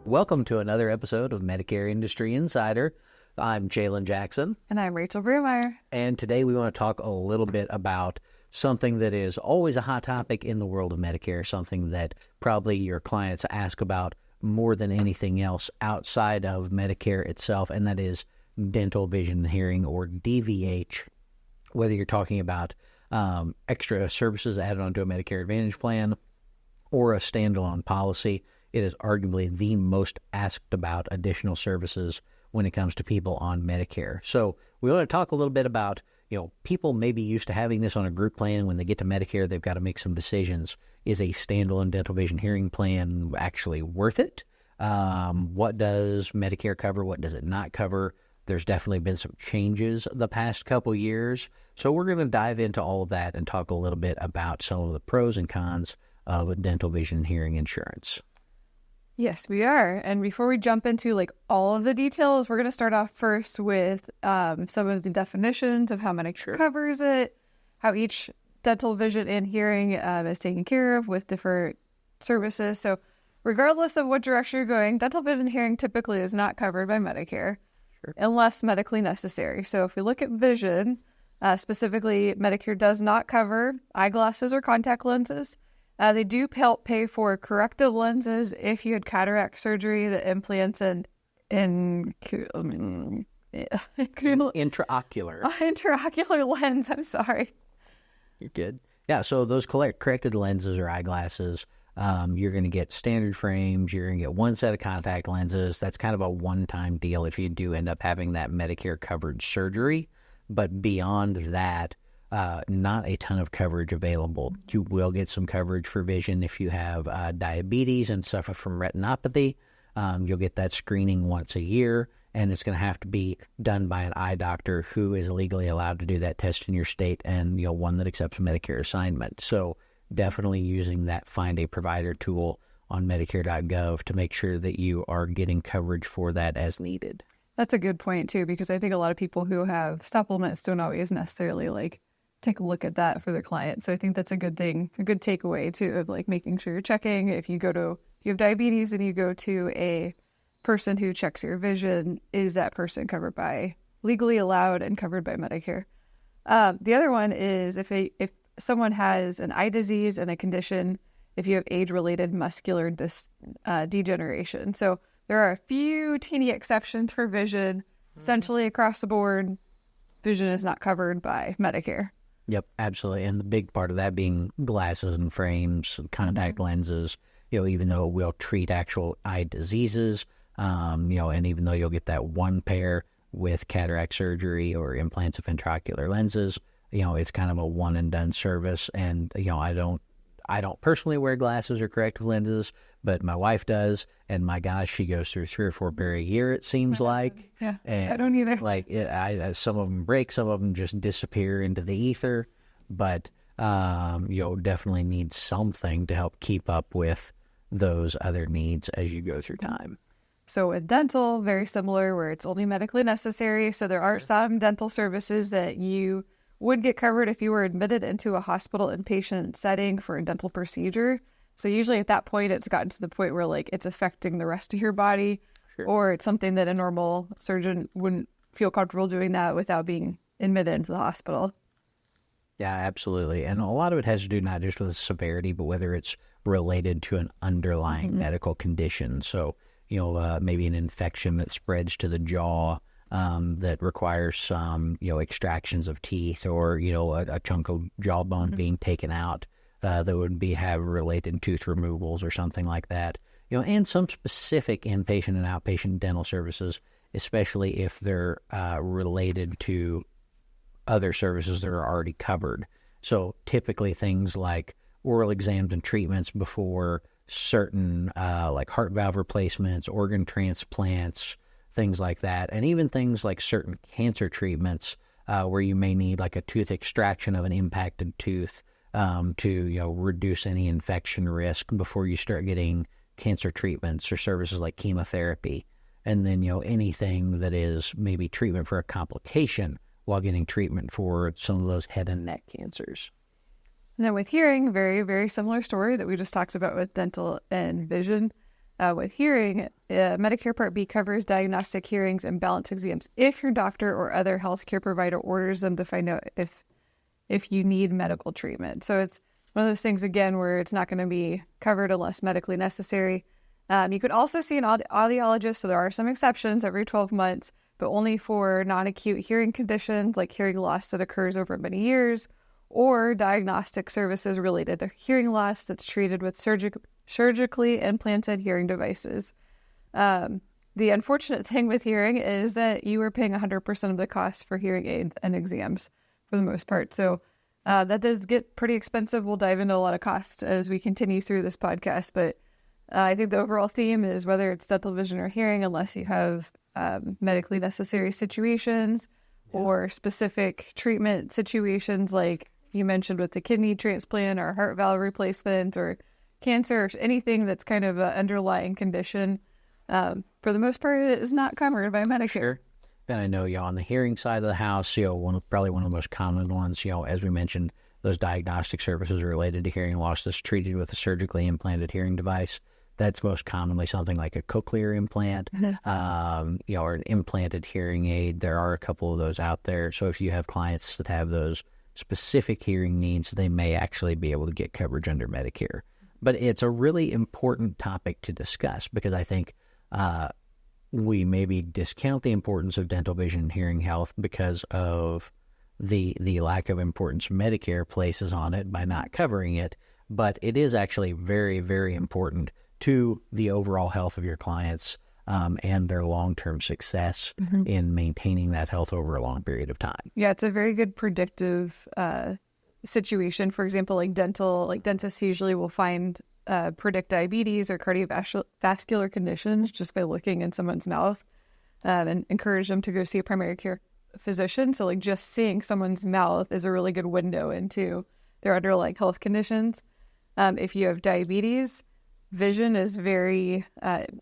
Welcome to another episode of Medicare Industry Insider. I'm Jalen Jackson. And I'm Rachel Brumeyer. And today we want to talk a little bit about something that is always a hot topic in the world of Medicare, something that probably your clients ask about more than anything else outside of Medicare itself, and that is dental, vision, and hearing, or DVH. Whether you're talking about extra services added onto a Medicare Advantage plan or a standalone policy, it is arguably the most asked about additional services when it comes to people on Medicare. So we want to talk a little bit about, people may be used to having this on a group plan. When they get to Medicare, they've got to make some decisions. Is a standalone dental, vision, hearing plan actually worth it? What does Medicare cover? What does it not cover? There's definitely been some changes the past couple years. So we're going to dive into all of that and talk a little bit about some of the pros and cons of dental, vision, and hearing insurance. Yes, we are. And before we jump into all of the details, we're going to start off first with some of the definitions of how Medicare covers it, how each dental, vision, and hearing is taken care of with different services. So regardless of what direction you're going, dental, vision, hearing typically is not covered by Medicare unless medically necessary. So if we look at vision, specifically, Medicare does not cover eyeglasses or contact lenses. They do help pay for corrective lenses if you had cataract surgery, the implants and Intraocular. intraocular lens. I'm sorry. You're good. Yeah, so those corrected lenses or eyeglasses, you're going to get standard frames. You're going to get one set of contact lenses. That's kind of a one-time deal if you do end up having that Medicare-covered surgery. But beyond that, not a ton of coverage available. You will get some coverage for vision if you have diabetes and suffer from retinopathy. You'll get that screening once a year, and it's going to have to be done by an eye doctor who is legally allowed to do that test in your state, and one that accepts Medicare assignment. So definitely using that Find a Provider tool on Medicare.gov to make sure that you are getting coverage for that as needed. That's a good point, too, because I think a lot of people who have supplements don't always necessarily take a look at that for their client. So I think that's a good thing, a good takeaway too, of making sure you're checking. If you have diabetes and you go to a person who checks your vision, is that person covered by, legally allowed and covered by Medicare? The other one is if someone has an eye disease and a condition, if you have age-related muscular degeneration. So there are a few teeny exceptions for vision. Essentially across the board, vision is not covered by Medicare. Yep, absolutely. And the big part of that being glasses and frames, contact lenses, even though it will treat actual eye diseases, and even though you'll get that one pair with cataract surgery or implants of intraocular lenses, it's kind of a one and done service. And, I don't personally wear glasses or corrective lenses, but my wife does. And my gosh, she goes through 3 or 4 pair a year, it seems like. Yeah, and I don't either. Some of them break, some of them just disappear into the ether. But you'll definitely need something to help keep up with those other needs as you go through time. So with dental, very similar, where it's only medically necessary. So there are some dental services that you would get covered if you were admitted into a hospital inpatient setting for a dental procedure. So usually at that point, it's gotten to the point where it's affecting the rest of your body, or it's something that a normal surgeon wouldn't feel comfortable doing that without being admitted into the hospital. Yeah, absolutely. And a lot of it has to do not just with the severity, but whether it's related to an underlying medical condition. So, maybe an infection that spreads to the jaw, that requires some, extractions of teeth, or, a chunk of jawbone being taken out, that would have related tooth removals or something like that. And some specific inpatient and outpatient dental services, especially if they're related to other services that are already covered. So typically things like oral exams and treatments before certain heart valve replacements, organ transplants, things like that, and even things like certain cancer treatments where you may need a tooth extraction of an impacted tooth to reduce any infection risk before you start getting cancer treatments or services like chemotherapy. And then anything that is maybe treatment for a complication while getting treatment for some of those head and neck cancers. And then with hearing, very, very similar story that we just talked about with dental and vision. with hearing, Medicare Part B covers diagnostic hearings and balance exams if your doctor or other healthcare provider orders them to find out if you need medical treatment. So it's one of those things, again, where it's not going to be covered unless medically necessary. You could also see an audiologist, so there are some exceptions every 12 months, but only for non-acute hearing conditions like hearing loss that occurs over many years, or diagnostic services related to hearing loss that's treated with surgically implanted hearing devices. The unfortunate thing with hearing is that you are paying 100% of the cost for hearing aids and exams for the most part. So that does get pretty expensive. We'll dive into a lot of costs as we continue through this podcast, but I think the overall theme is whether it's dental, vision, or hearing, unless you have medically necessary situations or specific treatment situations like you mentioned with the kidney transplant or heart valve replacement or cancer or anything that's kind of an underlying condition, for the most part, it is not covered by Medicare. Sure. And I know, on the hearing side of the house, probably one of the most common ones, as we mentioned, those diagnostic services related to hearing loss that's treated with a surgically implanted hearing device. That's most commonly something like a cochlear implant, or an implanted hearing aid. There are a couple of those out there. So if you have clients that have those specific hearing needs, they may actually be able to get coverage under Medicare. But it's a really important topic to discuss because I think we maybe discount the importance of dental, vision, and hearing health because of the lack of importance Medicare places on it by not covering it. But it is actually very, very important to the overall health of your clients and their long-term success in maintaining that health over a long period of time. Yeah, it's a very good predictive situation. For example, like dentists usually will predict diabetes or cardiovascular conditions just by looking in someone's mouth and encourage them to go see a primary care physician. So just seeing someone's mouth is a really good window into their underlying health conditions. If you have diabetes, vision is very,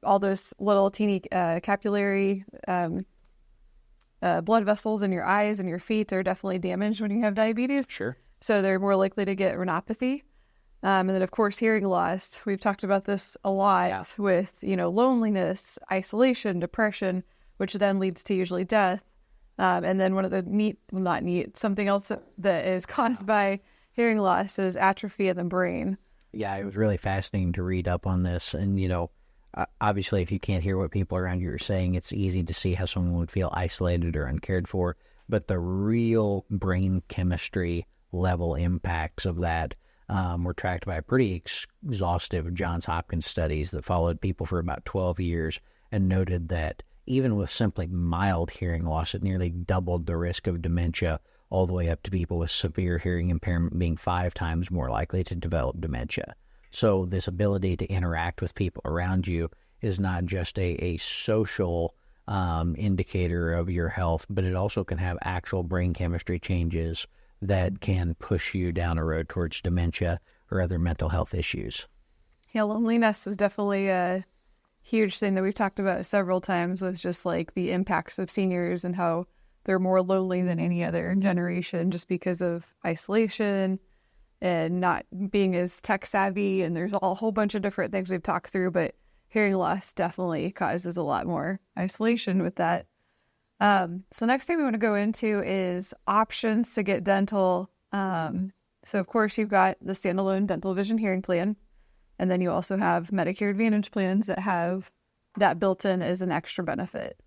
all those little teeny capillary blood vessels in your eyes and your feet are definitely damaged when you have diabetes. Sure. So they're more likely to get retinopathy. And then, of course, hearing loss. We've talked about this a lot with, loneliness, isolation, depression, which then leads to usually death. And then one of the something else that is caused by hearing loss is atrophy of the brain. Yeah, it was really fascinating to read up on this. And, obviously, if you can't hear what people around you are saying, it's easy to see how someone would feel isolated or uncared for. But the real brain chemistry level impacts of that were tracked by pretty exhaustive Johns Hopkins studies that followed people for about 12 years and noted that even with simply mild hearing loss, it nearly doubled the risk of dementia, all the way up to people with severe hearing impairment being 5 times more likely to develop dementia. So this ability to interact with people around you is not just a social indicator of your health, but it also can have actual brain chemistry changes that can push you down a road towards dementia or other mental health issues. Yeah, loneliness is definitely a huge thing that we've talked about several times, with just the impacts of seniors and how they're more lonely than any other generation just because of isolation and not being as tech savvy. And there's a whole bunch of different things we've talked through, but hearing loss definitely causes a lot more isolation with that. So next thing we want to go into is options to get dental. So of course you've got the standalone dental, vision, hearing plan. And then you also have Medicare Advantage plans that have that built in as an extra benefit.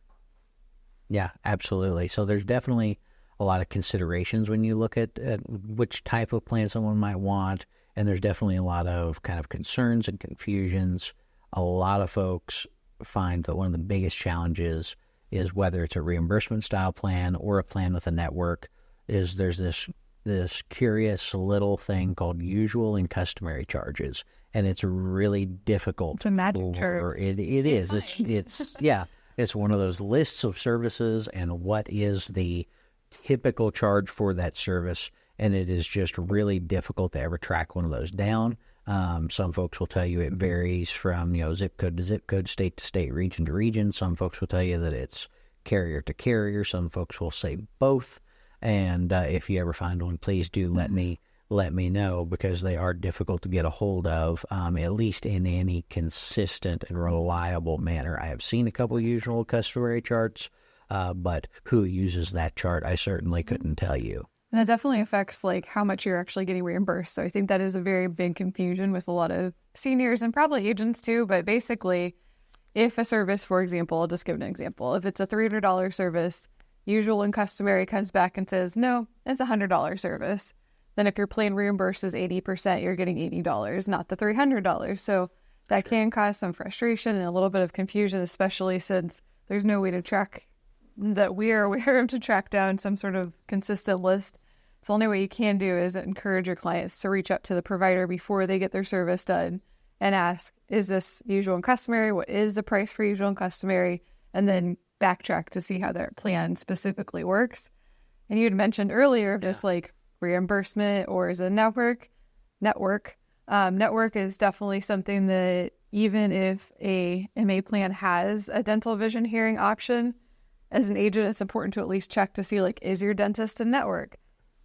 Yeah, absolutely. So there's definitely a lot of considerations when you look at which type of plan someone might want. And there's definitely a lot of kind of concerns and confusions. A lot of folks find that one of the biggest challenges is whether it's a reimbursement style plan or a plan with a network, is there's this curious little thing called usual and customary charges. And it's really difficult. It's a magic term. It is. It's one of those lists of services and what is the typical charge for that service. And it is just really difficult to ever track one of those down. Some folks will tell you it varies from, zip code to zip code, state to state, region to region. Some folks will tell you that it's carrier to carrier. Some folks will say both. And if you ever find one, please do let me let me know, because they are difficult to get a hold of, at least in any consistent and reliable manner. I have seen a couple usual customary charts, but who uses that chart, I certainly couldn't tell you. And that definitely affects like how much you're actually getting reimbursed. So I think that is a very big confusion with a lot of seniors and probably agents too. But basically, if a service, for example, I'll just give an example. If it's a $300 service, usual and customary comes back and says, no, it's a $100 service. Then if your plan reimburses 80%, you're getting $80, not the $300. So that can cause some frustration and a little bit of confusion, especially since there's no way to track that we are aware of to track down some sort of consistent list. So the only way you can do is encourage your clients to reach out to the provider before they get their service done and ask, is this usual and customary? What is the price for usual and customary? And then backtrack to see how their plan specifically works. And you had mentioned earlier just like reimbursement or is a network. Network is definitely something that even if a MA plan has a dental vision hearing option, as an agent, it's important to at least check to see, like, is your dentist a network?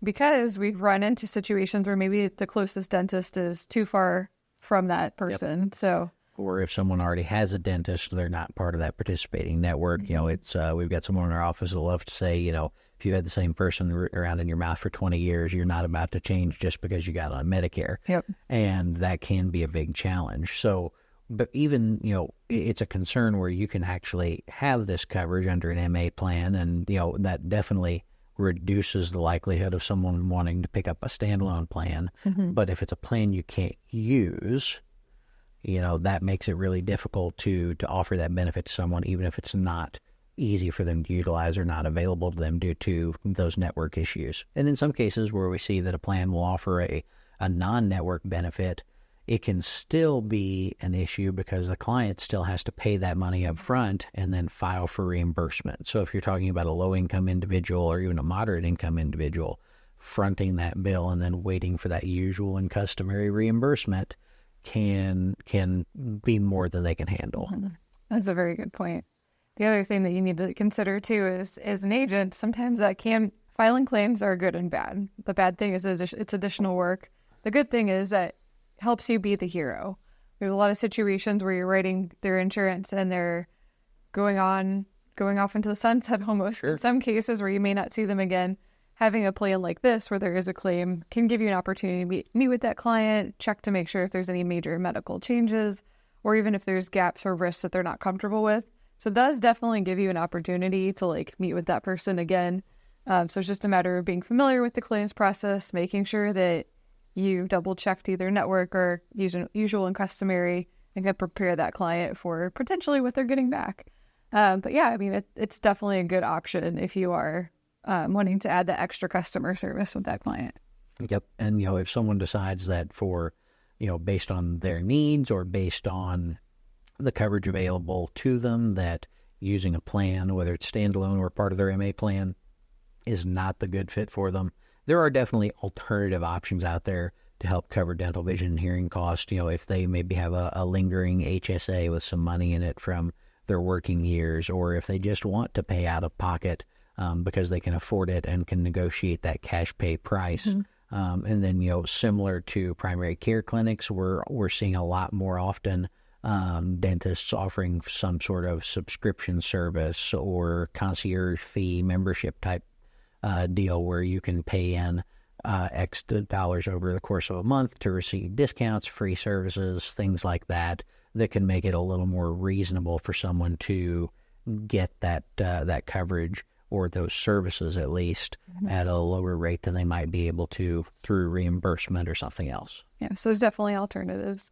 Because we've run into situations where maybe the closest dentist is too far from that person. Yep. So, or if someone already has a dentist, they're not part of that participating network. Mm-hmm. You know, it's we've got someone in our office that love to say, you know, if you had the same person around in your mouth for 20 years, you're not about to change just because you got on Medicare. Yep. And that can be a big challenge. So, but even, you know, it's a concern where you can actually have this coverage under an MA plan, and, you know, that definitely reduces the likelihood of someone wanting to pick up a standalone plan. Mm-hmm. But if it's a plan you can't use, you know, that makes it really difficult to offer that benefit to someone, even if it's not easy for them to utilize or not available to them due to those network issues. And in some cases where we see that a plan will offer a non-network benefit, it can still be an issue because the client still has to pay that money up front and then file for reimbursement. So if you're talking about a low-income individual or even a moderate-income individual, fronting that bill and then waiting for that usual and customary reimbursement can be more than they can handle. Mm-hmm. That's a very good point. The other thing that you need to consider, too, is as an agent, sometimes filing claims are good and bad. The bad thing is it's additional work. The good thing is that helps you be the hero. There's a lot of situations where you're writing their insurance and they're going off into the sunset almost. Sure. In some cases where you may not see them again, having a plan like this where there is a claim can give you an opportunity to meet with that client, check to make sure if there's any major medical changes, or even if there's gaps or risks that they're not comfortable with. So it does definitely give you an opportunity to like meet with that person again. So it's just a matter of being familiar with the claims process, making sure that you double-checked either network or usual and customary and can prepare that client for potentially what they're getting back. But yeah, I mean, it's definitely a good option if you are wanting to add that extra customer service with that client. Yep. And, you know, if someone decides that for, you know, based on their needs or based on the coverage available to them, that using a plan, whether it's standalone or part of their MA plan, is not the good fit for them, there are definitely alternative options out there to help cover dental, vision, and hearing costs. You know, if they maybe have a lingering HSA with some money in it from their working years, or if they just want to pay out of pocket because they can afford it and can negotiate that cash pay price. Mm-hmm. And then, you know, similar to primary care clinics, we're seeing a lot more often dentists offering some sort of subscription service or concierge fee membership type deal where you can pay in X dollars over the course of a month to receive discounts, free services, things like that can make it a little more reasonable for someone to get that coverage or those services at least mm-hmm. at a lower rate than they might be able to through reimbursement or something else. Yeah, so there's definitely alternatives.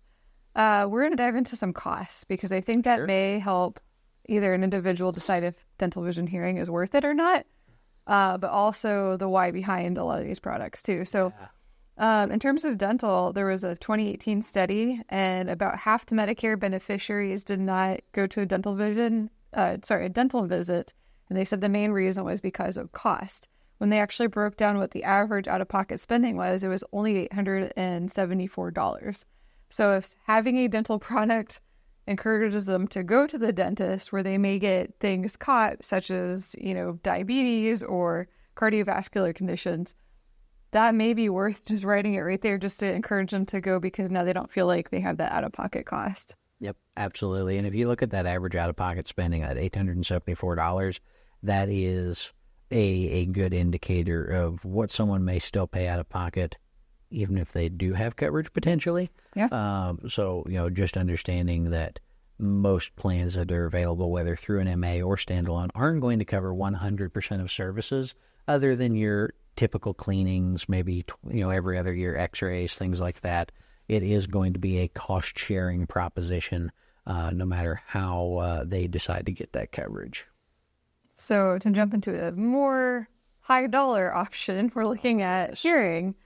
We're going to dive into some costs because I think that sure. may help either an individual decide if dental, vision, hearing is worth it or not. But also the why behind a lot of these products too. So in terms of dental, there was a 2018 study and about half the Medicare beneficiaries did not go to a dental visit. And they said the main reason was because of cost. When they actually broke down what the average out-of-pocket spending was, it was only $874. So if having a dental product encourages them to go to the dentist where they may get things caught, such as, you know, diabetes or cardiovascular conditions, that may be worth just writing it right there just to encourage them to go, because now they don't feel like they have that out-of-pocket cost. Yep, absolutely. And if you look at that average out-of-pocket spending at $874, that is a good indicator of what someone may still pay out of pocket, even if they do have coverage potentially. Yeah. So, just understanding that most plans that are available, whether through an MA or standalone, aren't going to cover 100% of services other than your typical cleanings, maybe, every other year x-rays, things like that. It is going to be a cost-sharing proposition, no matter how they decide to get that coverage. So to jump into a more high-dollar option, we're looking at hearing.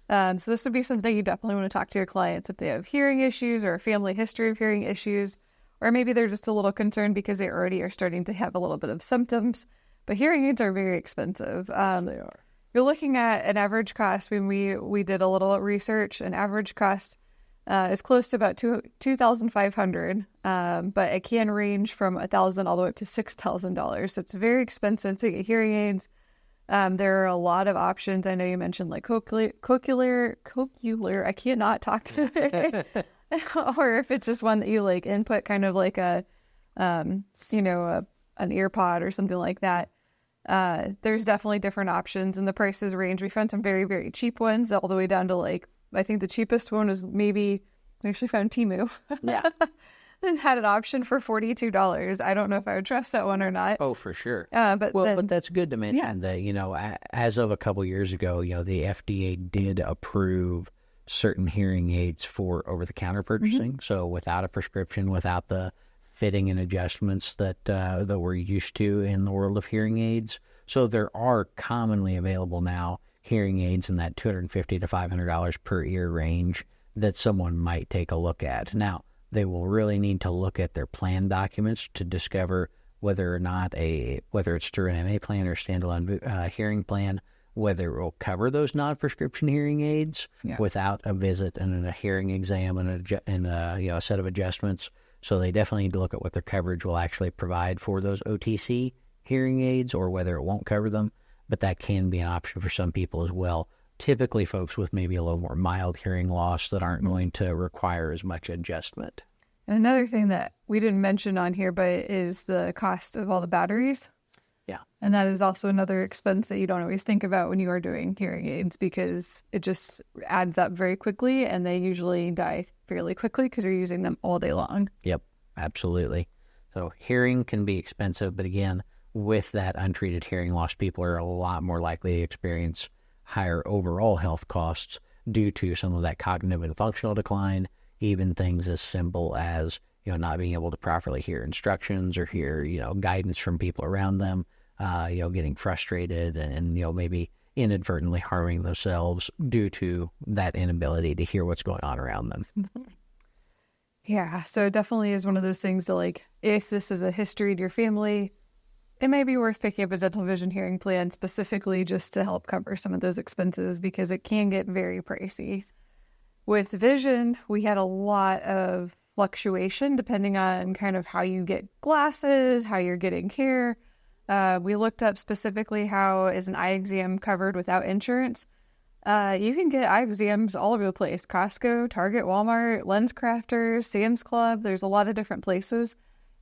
So this would be something you definitely want to talk to your clients if they have hearing issues or a family history of hearing issues, or maybe they're just a little concerned because they already are starting to have a little bit of symptoms. But hearing aids are very expensive. Yes, they are. You're looking at an average cost. When we did a little research, an average cost is close to about $2,500, but it can range from $1,000 all the way up to $6,000. So it's very expensive to get hearing aids. There are a lot of options. I know you mentioned like cochlear. I cannot talk to it. Or if it's just one that you like input, kind of like an ear pod or something like that. There's definitely different options, and the prices range. We found some very, very cheap ones all the way down to I think the cheapest one was we actually found Temu. Yeah. And had an option for $42. I don't know if I would trust that one or not. Oh, for sure. But that's good to mention that, as of a couple years ago, the FDA did approve certain hearing aids for over-the-counter purchasing. Mm-hmm. So without a prescription, without the fitting and adjustments that we're used to in the world of hearing aids. So there are commonly available now hearing aids in that $250 to $500 per ear range that someone might take a look at. Now, they will really need to look at their plan documents to discover whether or not whether it's through an MA plan or standalone hearing plan, whether it will cover those non-prescription hearing aids without a visit and a hearing exam and a set of adjustments. So they definitely need to look at what their coverage will actually provide for those OTC hearing aids, or whether it won't cover them. But that can be an option for some people as well. Typically folks with maybe a little more mild hearing loss that aren't going to require as much adjustment. And another thing that we didn't mention on here, but is the cost of all the batteries. Yeah. And that is also another expense that you don't always think about when you are doing hearing aids, because it just adds up very quickly, and they usually die fairly quickly because you're using them all day long. Yep, absolutely. So hearing can be expensive, but again, with that untreated hearing loss, people are a lot more likely to experience higher overall health costs due to some of that cognitive and functional decline, even things as simple as, not being able to properly hear instructions or hear, guidance from people around them, getting frustrated and maybe inadvertently harming themselves due to that inability to hear what's going on around them. Yeah, so it definitely is one of those things that, if this is a history in your family, it may be worth picking up a dental vision hearing plan specifically just to help cover some of those expenses, because it can get very pricey. With vision, we had a lot of fluctuation depending on kind of how you get glasses, how you're getting care. We looked up specifically how is an eye exam covered without insurance. You can get eye exams all over the place. Costco, Target, Walmart, Lens Crafters, Sam's Club. There's a lot of different places.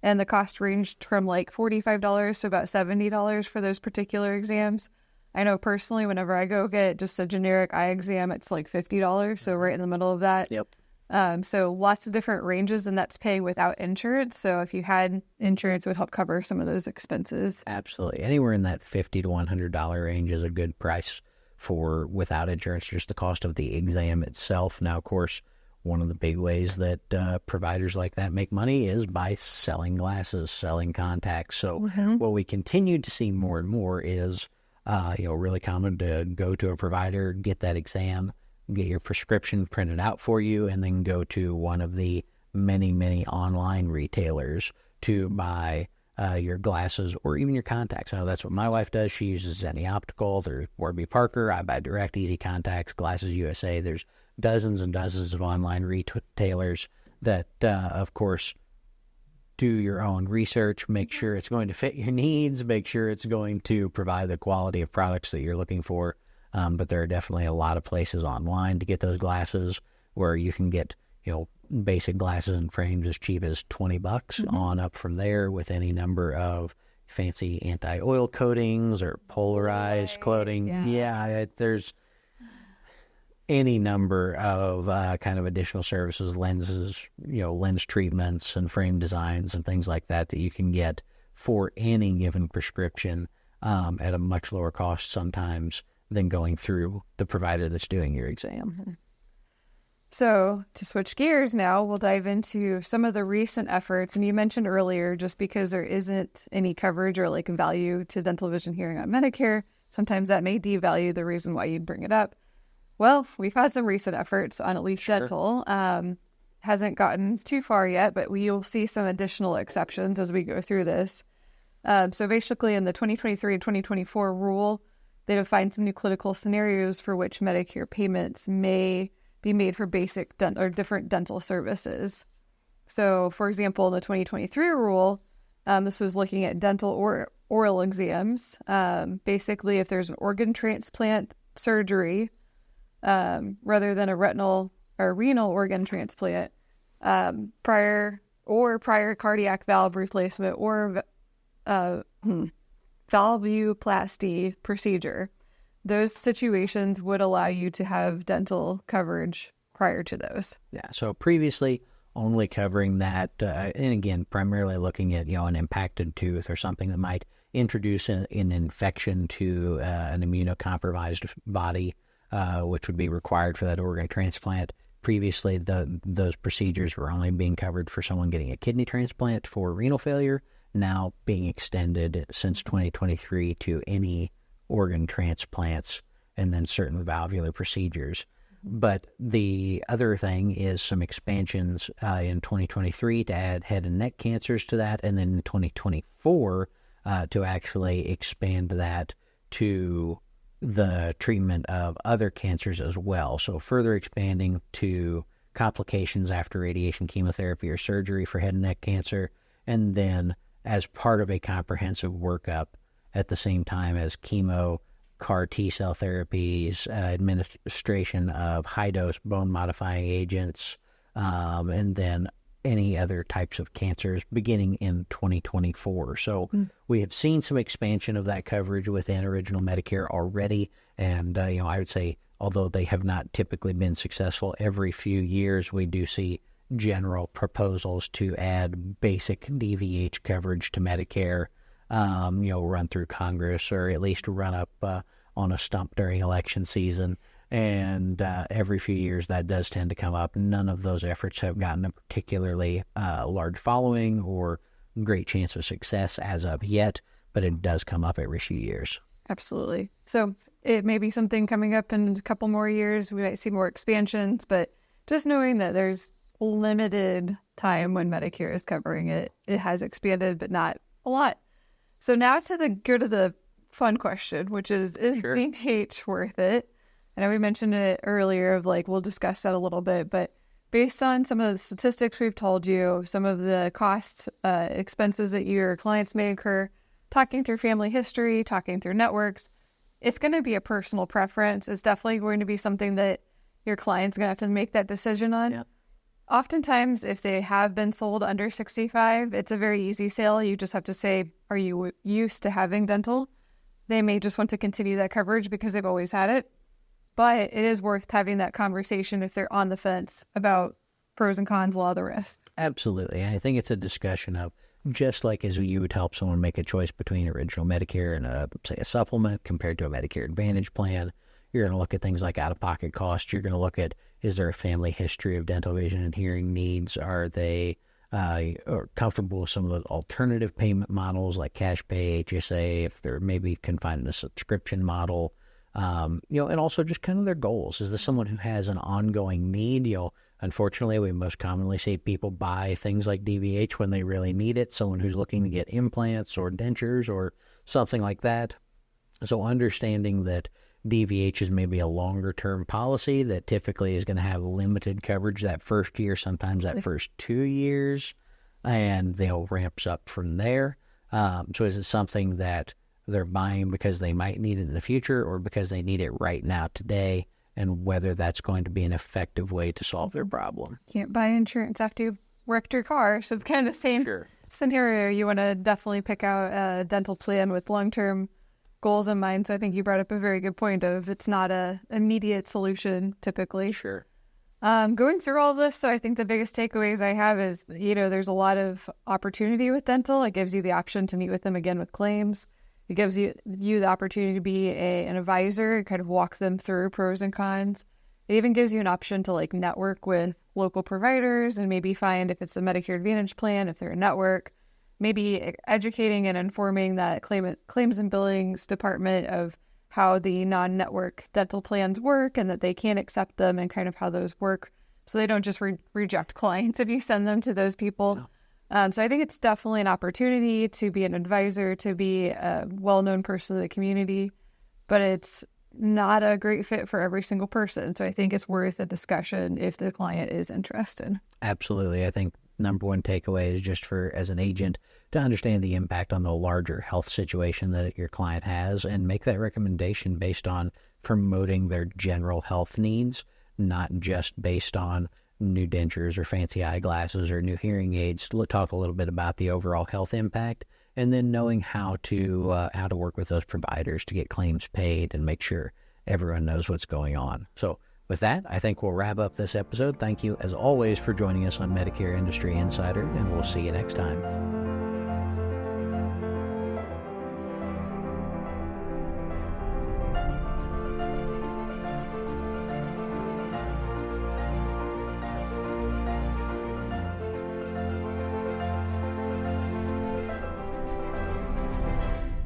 And the cost ranged from $45 to about $70 for those particular exams. I know personally, whenever I go get just a generic eye exam, it's $50. So right in the middle of that. Yep. So lots of different ranges, and that's paying without insurance. So if you had insurance, it would help cover some of those expenses. Absolutely. Anywhere in that $50 to $100 range is a good price for without insurance, just the cost of the exam itself. Now, of course, one of the big ways that providers like that make money is by selling glasses, selling contacts. So what we continue to see more and more is, really common to go to a provider, get that exam, get your prescription printed out for you, and then go to one of the many, many online retailers to buy your glasses or even your contacts. I know that's what my wife does. She uses Zenni Optical. There's Warby Parker. I buy Direct Easy Contacts, Glasses USA. There's dozens and dozens of online retailers that, of course, do your own research, make sure it's going to fit your needs, make sure it's going to provide the quality of products that you're looking for. but there are definitely a lot of places online to get those glasses where you can get, basic glasses and frames as cheap as $20 on up from there with any number of fancy anti-oil coatings or polarized coating. There's any number of kind of additional services, lenses, lens treatments and frame designs and things like that you can get for any given prescription at a much lower cost sometimes than going through the provider that's doing your exam. So to switch gears now, we'll dive into some of the recent efforts. And you mentioned earlier, just because there isn't any coverage or like value to dental vision hearing on Medicare, sometimes that may devalue the reason why you'd bring it up. Well, we've had some recent efforts on at least dental. Hasn't gotten too far yet, but we'll see some additional exceptions as we go through this. So basically in the 2023 and 2024 rule, they defined some new clinical scenarios for which Medicare payments may be made for basic or different dental services. So, for example, in the 2023 rule, this was looking at dental or oral exams. Basically, if there's an organ transplant surgery rather than a retinal or renal organ transplant, prior cardiac valve replacement or valvuloplasty procedure, those situations would allow you to have dental coverage prior to those. Yeah. So previously only covering that, and again, primarily looking at, an impacted tooth or something that might introduce an infection to an immunocompromised body, which would be required for that organ transplant. Previously, those procedures were only being covered for someone getting a kidney transplant for renal failure, now being extended since 2023 to any organ transplants and then certain valvular procedures. But the other thing is some expansions in 2023 to add head and neck cancers to that, and then in 2024 to actually expand that to the treatment of other cancers as well. So further expanding to complications after radiation, chemotherapy, or surgery for head and neck cancer, and then as part of a comprehensive workup at the same time as chemo, CAR T-cell therapies, administration of high-dose bone-modifying agents, and then any other types of cancers beginning in 2024. So we have seen some expansion of that coverage within original Medicare already, and I would say, although they have not typically been successful, every few years we do see general proposals to add basic DVH coverage to Medicare, run through Congress or at least run up on a stump during election season. And every few years that does tend to come up. None of those efforts have gotten a particularly large following or great chance of success as of yet, but it does come up every few years. Absolutely. So it may be something coming up in a couple more years. We might see more expansions, but just knowing that there's limited time when Medicare is covering it, it has expanded, but not a lot. So now go to the fun question, which is DVH worth it? I know we mentioned it earlier of we'll discuss that a little bit, but based on some of the statistics we've told you, some of the cost expenses that your clients may incur, talking through family history, talking through networks, it's going to be a personal preference. It's definitely going to be something that your client's going to have to make that decision on. Yeah. Oftentimes, if they have been sold under 65, it's a very easy sale. You just have to say, are you used to having dental? They may just want to continue that coverage because they've always had it. But it is worth having that conversation if they're on the fence about pros and cons, a lot of the risks. Absolutely. And I think it's a discussion of just like as you would help someone make a choice between original Medicare and say a supplement compared to a Medicare Advantage plan. You're going to look at things like out-of-pocket costs. You're going to look at, is there a family history of dental, vision, and hearing needs? Are they comfortable with some of the alternative payment models like cash pay, HSA, if they're maybe confined in a subscription model? And also just kind of their goals. Is this someone who has an ongoing need? Unfortunately, we most commonly see people buy things like DVH when they really need it. Someone who's looking to get implants or dentures or something like that. So understanding that DVH is maybe a longer-term policy that typically is going to have limited coverage that first year, sometimes that first 2 years, and they'll ramps up from there. So is it something that they're buying because they might need it in the future or because they need it right now today, and whether that's going to be an effective way to solve their problem. Can't buy insurance after you've wrecked your car. So it's kind of the same scenario. You want to definitely pick out a dental plan with long-term goals in mind. So I think you brought up a very good point of it's not a immediate solution typically. Sure. Going through all of this, so I think the biggest takeaways I have is, there's a lot of opportunity with dental. It gives you the option to meet with them again with claims. It gives you the opportunity to be an advisor, kind of walk them through pros and cons. It even gives you an option to like network with local providers and maybe find if it's a Medicare Advantage plan, if they're a network, maybe educating and informing that claims and billings department of how the non-network dental plans work and that they can't accept them and kind of how those work. So they don't just reject clients if you send them to those people. No. So I think it's definitely an opportunity to be an advisor, to be a well-known person in the community, but it's not a great fit for every single person. So I think it's worth a discussion if the client is interested. Absolutely. I think number one takeaway is just as an agent, to understand the impact on the larger health situation that your client has and make that recommendation based on promoting their general health needs, not just based on new dentures or fancy eyeglasses or new hearing aids. Talk a little bit about the overall health impact, and then knowing how to work with those providers to get claims paid and make sure everyone knows what's going on. So with that, I think we'll wrap up this episode. Thank you, as always, for joining us on Medicare Industry Insider, and we'll see you next time.